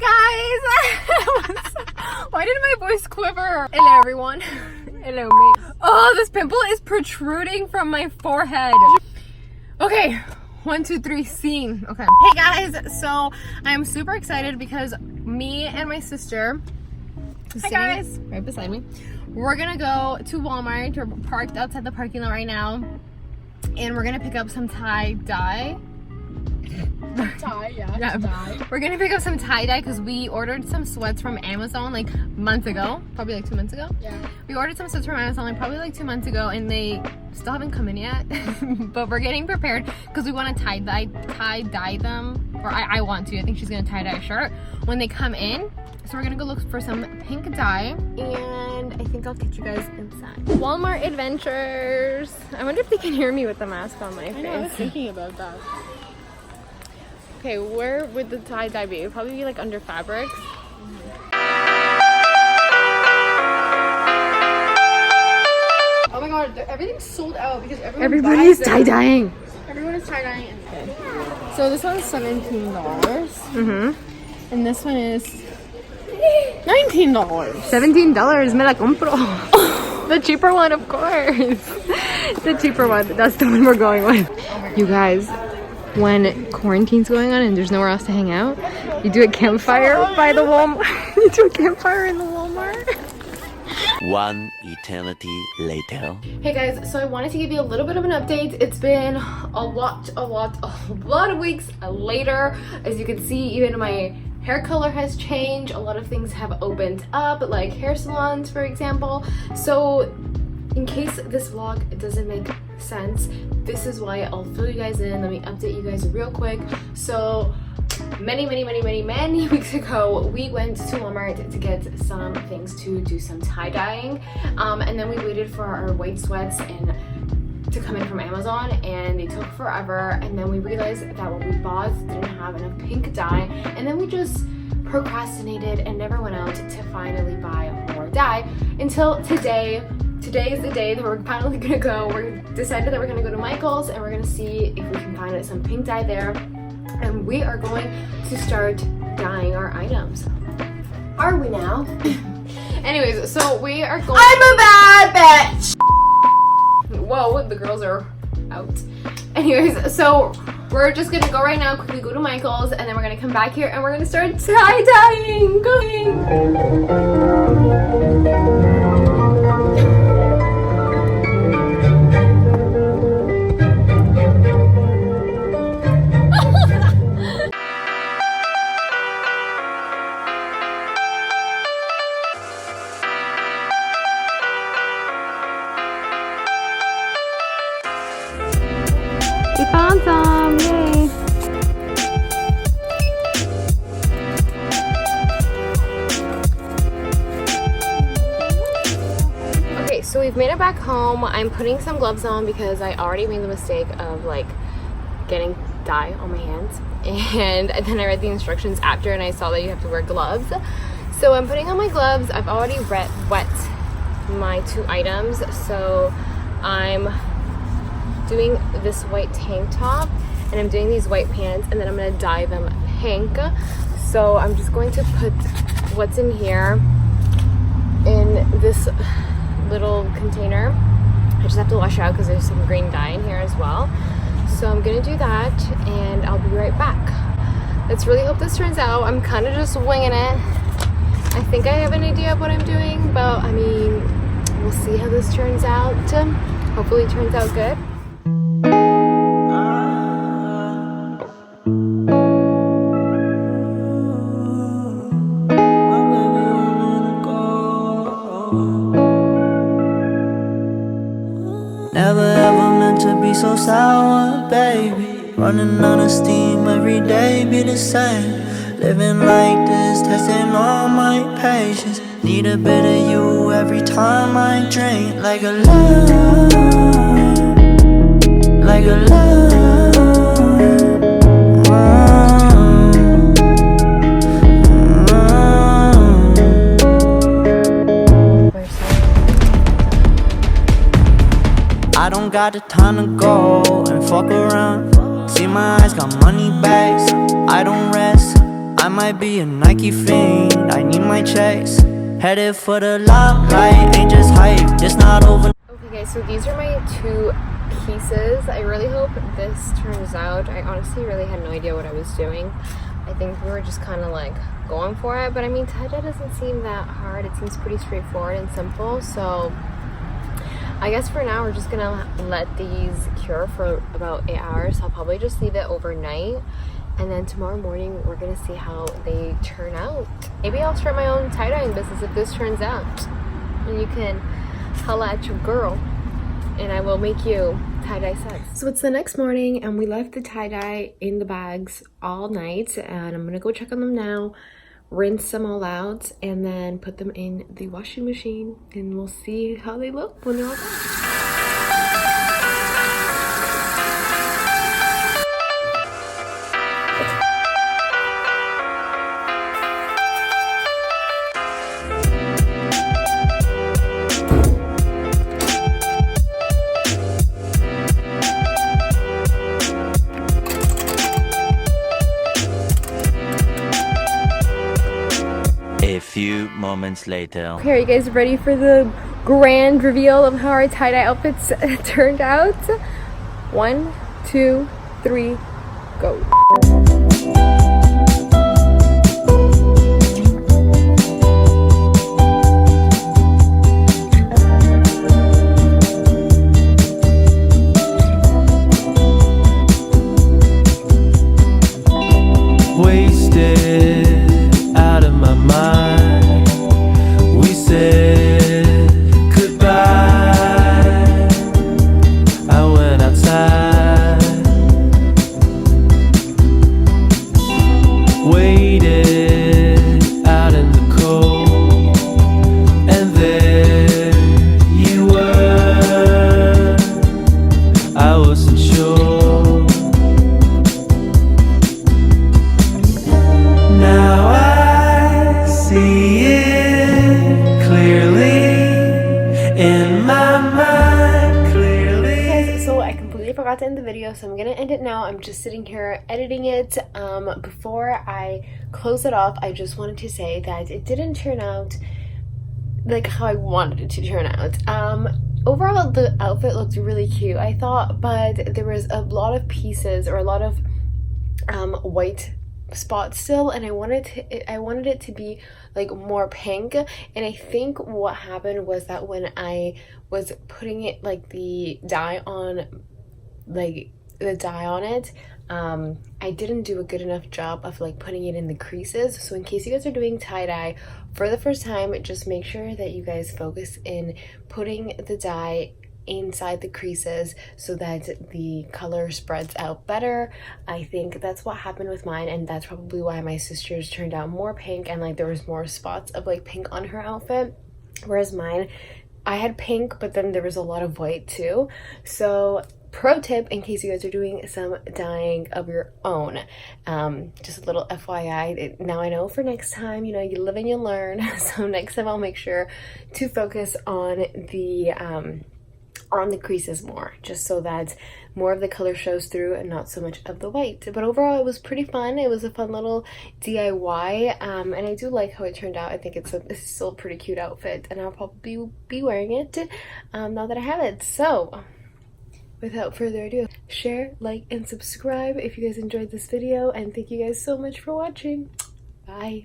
guys! Why did my voice quiver? Hello everyone. Hello me. Oh, this pimple is protruding from my forehead. Okay, 1, 2, 3, scene. Okay. Hey guys, so I'm super excited because me and my sister, hi guys, right beside me, we're gonna go to Walmart. We're parked outside the parking lot right now, and we're gonna pick up some tie-dye. Tie. We're gonna pick up some tie-dye because we ordered some sweats from Amazon like months ago, probably like 2 months ago. Yeah. We ordered some sweats from Amazon like probably like 2 months ago, and they still haven't come in yet. But we're getting prepared because we want to tie-dye them, or I want to. I think she's gonna tie-dye a shirt when they come in. So we're gonna go look for some pink dye, and I think I'll catch you guys inside. Walmart adventures. I wonder if they can hear me with the mask on my face. I know, I was thinking about that. Okay, where would the tie-dye be? It would probably be like under fabrics. Oh my god, everything's sold out because everybody's tie-dyeing. Everyone is tie-dyeing. So this one's $17. And this one is $19. $17, me la compro. The cheaper one, of course. The cheaper one. That's the one we're going with. You guys, when quarantine's going on and there's nowhere else to hang out, you do a campfire by the Walmart. You do a campfire in the Walmart. One eternity later. Hey guys, so I wanted to give you a little bit of an update. It's been a lot of weeks later. As you can see, even my hair color has changed. A lot of things have opened up, like hair salons, for example. So in case this vlog doesn't make sense, this is why. I'll fill you guys in. Let me update you guys real quick. So many weeks ago, we went to Walmart to get some things to do some tie-dyeing, and then we waited for our white sweats to come in from Amazon, and they took forever. And then we realized that what we bought didn't have enough pink dye, and then we just procrastinated and never went out to finally buy more dye until today. Today is the day that we're finally gonna go. We're decided that we're gonna go to Michael's and we're gonna see if we can find some pink dye there, and we are going to start dyeing our items. Are we now? Anyways, so we are going. I'm a bad bitch! Whoa, the girls are out. Anyways, so we're just gonna go right now, quickly go to Michael's, and then we're gonna come back here and we're gonna start tie-dyeing. We found some, yay! Okay, so we've made it back home. I'm putting some gloves on because I already made the mistake of like getting dye on my hands, and then I read the instructions after and I saw that you have to wear gloves. So I'm putting on my gloves. I've already wet my 2 items, so I'm doing this white tank top and I'm doing these white pants, and then I'm gonna dye them pink. So I'm just going to put what's in here in this little container. I just have to wash it out because there's some green dye in here as well. So I'm gonna do that and I'll be right back. Let's really hope this turns out. I'm kind of just winging it. I think I have an idea of what I'm doing, but I mean, we'll see how this turns out. Hopefully it turns out good. Never ever meant to be so sour, baby. Running out of steam every day, be the same. Living like this, testing all my patience. Need a bit of you every time I drink. Like a love, like a love. I don't got the time to go and fuck around. See my eyes got money bags, I don't rest. I might be a Nike fiend, I need my checks. Headed for the limelight, ain't just hype, it's not over. Okay guys, so these are my 2 pieces. I really hope this turns out. I honestly really had no idea what I was doing. I think we were just kind of like going for it, but I mean tie-dye doesn't seem that hard. It seems pretty straightforward and simple, so I guess for now we're just gonna let these cure for about 8 hours. I'll probably just leave it overnight, and then tomorrow morning we're gonna see how they turn out. Maybe I'll start my own tie-dyeing business if this turns out, and you can holla at your girl and I will make you tie-dye sets. So it's the next morning and we left the tie-dye in the bags all night, and I'm gonna go check on them now, rinse them all out, and then put them in the washing machine, and we'll see how they look when they're all done. A few moments later. Okay, are you guys ready for the grand reveal of how our tie-dye outfits turned out? 1, 2, 3, go. Wasted out of my mind. We said goodbye. I went outside, waited out in the cold, and there you were. I wasn't sure. Now I see it clearly in my mind, clearly. Guys, so I completely forgot to end the video, so I'm gonna end it now. I'm just sitting here editing it. Before I close it off, I just wanted to say that it didn't turn out like how I wanted it to turn out. Overall, the outfit looked really cute, I thought, but there was a lot of pieces or a lot of white spots still, and I wanted it to be like more pink. And I think what happened was that when I was putting it like the dye on it, I didn't do a good enough job of like putting it in the creases. So in case you guys are doing tie-dye for the first time, just make sure that you guys focus in putting the dye inside the creases so that the color spreads out better. I think that's what happened with mine, and that's probably why my sister's turned out more pink, and like there was more spots of like pink on her outfit, whereas mine, I had pink but then there was a lot of white too. So pro tip in case you guys are doing some dyeing of your own, just a little FYI. Now I know for next time, you know, you live and you learn. So next time I'll make sure to focus on the creases more, just so that more of the color shows through and not so much of the white. But overall it was pretty fun. It was a fun little DIY, and I do like how it turned out. I think it's still a pretty cute outfit, and I'll probably be wearing it now that I have it. So without further ado, share, like, and subscribe if you guys enjoyed this video, and thank you guys so much for watching. Bye.